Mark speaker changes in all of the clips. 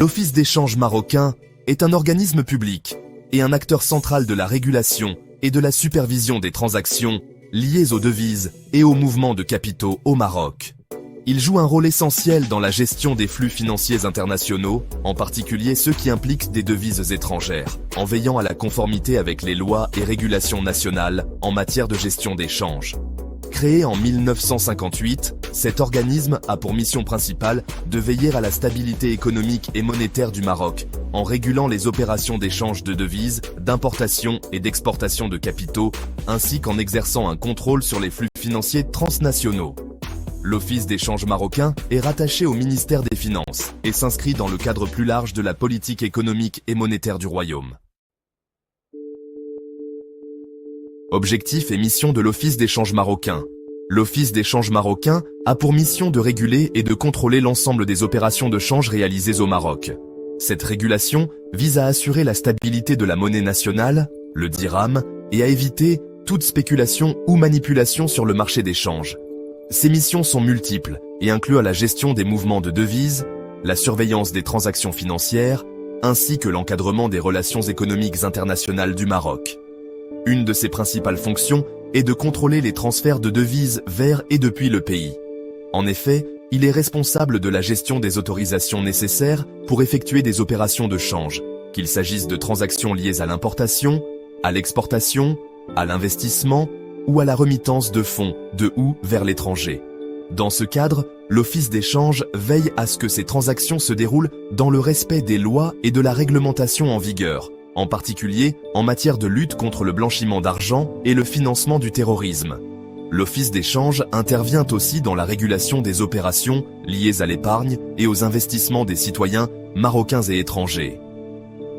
Speaker 1: L'Office d'échange marocain est un organisme public et un acteur central de la régulation et de la supervision des transactions liées aux devises et aux mouvements de capitaux au Maroc. Il joue un rôle essentiel dans la gestion des flux financiers internationaux, en particulier ceux qui impliquent des devises étrangères, en veillant à la conformité avec les lois et régulations nationales en matière de gestion d'échange. Créé en 1958, cet organisme a pour mission principale de veiller à la stabilité économique et monétaire du Maroc, en régulant les opérations d'échange de devises, d'importation et d'exportation de capitaux, ainsi qu'en exerçant un contrôle sur les flux financiers transnationaux. L'Office d'échange marocain est rattaché au ministère des Finances et s'inscrit dans le cadre plus large de la politique économique et monétaire du Royaume. Objectifs et mission de l'Office d'échange marocain. L'Office d'échange marocain a pour mission de réguler et de contrôler l'ensemble des opérations de change réalisées au Maroc. Cette régulation vise à assurer la stabilité de la monnaie nationale, le dirham, et à éviter toute spéculation ou manipulation sur le marché des changes. Ces missions sont multiples et incluent la gestion des mouvements de devises, la surveillance des transactions financières, ainsi que l'encadrement des relations économiques internationales du Maroc. Une de ses principales fonctions est de contrôler les transferts de devises vers et depuis le pays. En effet, il est responsable de la gestion des autorisations nécessaires pour effectuer des opérations de change, qu'il s'agisse de transactions liées à l'importation, à l'exportation, à l'investissement ou à la remittance de fonds de ou vers l'étranger. Dans ce cadre, l'Office d'échange veille à ce que ces transactions se déroulent dans le respect des lois et de la réglementation en vigueur, en particulier en matière de lutte contre le blanchiment d'argent et le financement du terrorisme. L'Office d'échange intervient aussi dans la régulation des opérations liées à l'épargne et aux investissements des citoyens marocains et étrangers.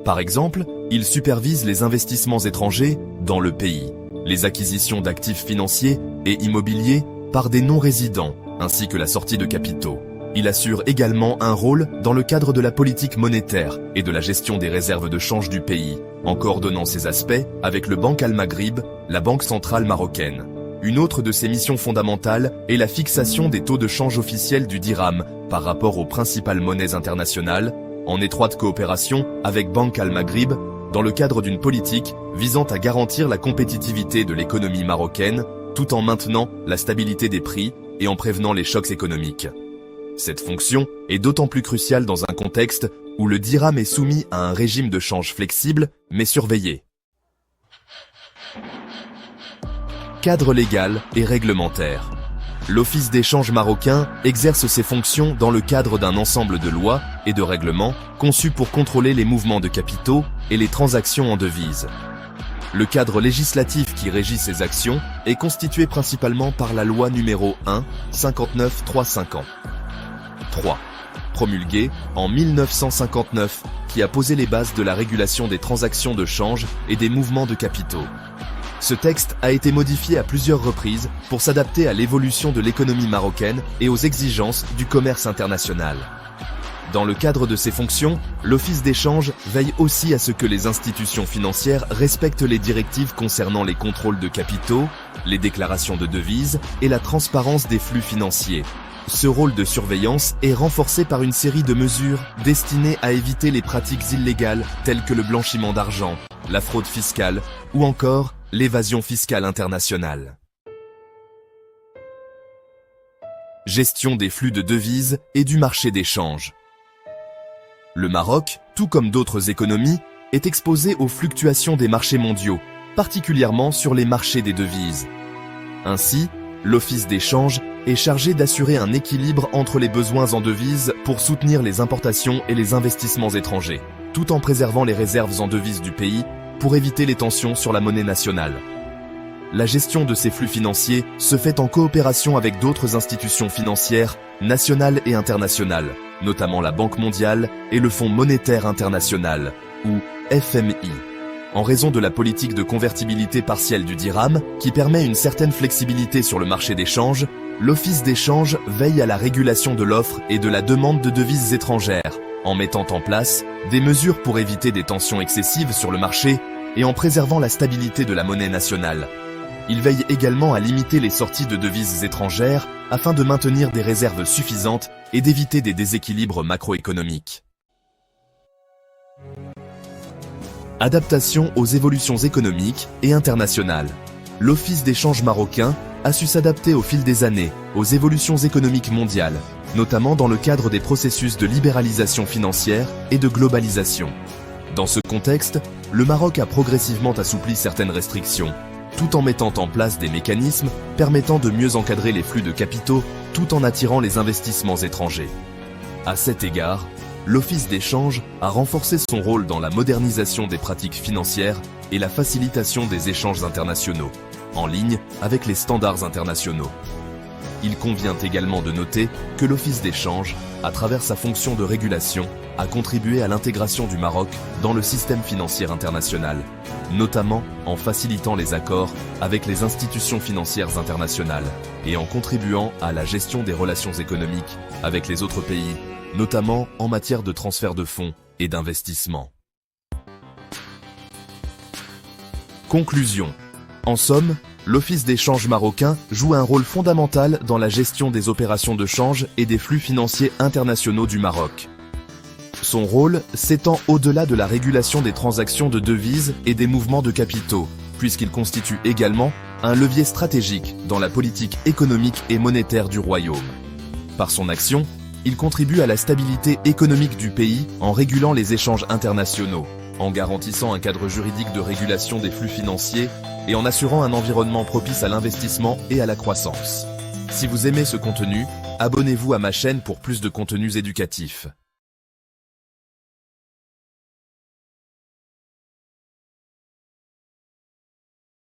Speaker 1: Par exemple, il supervise les investissements étrangers dans le pays, les acquisitions d'actifs financiers et immobiliers par des non-résidents, ainsi que la sortie de capitaux. Il assure également un rôle dans le cadre de la politique monétaire et de la gestion des réserves de change du pays, en coordonnant ces aspects avec le Banque Al-Maghrib, la banque centrale marocaine. Une autre de ses missions fondamentales est la fixation des taux de change officiels du dirham par rapport aux principales monnaies internationales, en étroite coopération avec Banque Al-Maghrib, dans le cadre d'une politique visant à garantir la compétitivité de l'économie marocaine, tout en maintenant la stabilité des prix et en prévenant les chocs économiques. Cette fonction est d'autant plus cruciale dans un contexte où le dirham est soumis à un régime de change flexible, mais surveillé. Cadre légal et réglementaire. L'Office d'échange marocain exerce ses fonctions dans le cadre d'un ensemble de lois et de règlements conçus pour contrôler les mouvements de capitaux et les transactions en devises. Le cadre législatif qui régit ces actions est constitué principalement par la loi numéro 1-59-3 promulguée en 1959, qui a posé les bases de la régulation des transactions de change et des mouvements de capitaux. Ce texte a été modifié à plusieurs reprises pour s'adapter à l'évolution de l'économie marocaine et aux exigences du commerce international. Dans le cadre de ses fonctions, l'Office d'échange veille aussi à ce que les institutions financières respectent les directives concernant les contrôles de capitaux, les déclarations de devises et la transparence des flux financiers. Ce rôle de surveillance est renforcé par une série de mesures destinées à éviter les pratiques illégales telles que le blanchiment d'argent, la fraude fiscale ou encore l'évasion fiscale internationale. Gestion des flux de devises et du marché d'échange. Le Maroc, tout comme d'autres économies, est exposé aux fluctuations des marchés mondiaux, particulièrement sur les marchés des devises. Ainsi, l'Office d'échange est chargé d'assurer un équilibre entre les besoins en devises pour soutenir les importations et les investissements étrangers, tout en préservant les réserves en devises du pays pour éviter les tensions sur la monnaie nationale. La gestion de ces flux financiers se fait en coopération avec d'autres institutions financières, nationales et internationales, notamment la Banque mondiale et le Fonds monétaire international, ou FMI. En raison de la politique de convertibilité partielle du dirham, qui permet une certaine flexibilité sur le marché des changes, l'Office d'échange veille à la régulation de l'offre et de la demande de devises étrangères, en mettant en place des mesures pour éviter des tensions excessives sur le marché et en préservant la stabilité de la monnaie nationale. Il veille également à limiter les sorties de devises étrangères afin de maintenir des réserves suffisantes et d'éviter des déséquilibres macroéconomiques. Adaptation aux évolutions économiques et internationales. L'Office d'échange marocain a su s'adapter au fil des années aux évolutions économiques mondiales, notamment dans le cadre des processus de libéralisation financière et de globalisation. Dans ce contexte, le Maroc a progressivement assoupli certaines restrictions, tout en mettant en place des mécanismes permettant de mieux encadrer les flux de capitaux tout en attirant les investissements étrangers. À cet égard, l'Office d'échange a renforcé son rôle dans la modernisation des pratiques financières et la facilitation des échanges internationaux, en ligne avec les standards internationaux. Il convient également de noter que l'Office d'échange, à travers sa fonction de régulation, a contribué à l'intégration du Maroc dans le système financier international, notamment en facilitant les accords avec les institutions financières internationales et en contribuant à la gestion des relations économiques avec les autres pays, notamment en matière de transfert de fonds et d'investissement. Conclusion. En somme, l'Office d'échange marocain joue un rôle fondamental dans la gestion des opérations de change et des flux financiers internationaux du Maroc. Son rôle s'étend au-delà de la régulation des transactions de devises et des mouvements de capitaux, puisqu'il constitue également un levier stratégique dans la politique économique et monétaire du royaume. Par son action, il contribue à la stabilité économique du pays en régulant les échanges internationaux, en garantissant un cadre juridique de régulation des flux financiers et en assurant un environnement propice à l'investissement et à la croissance. Si vous aimez ce contenu, abonnez-vous à ma chaîne pour plus de contenus éducatifs.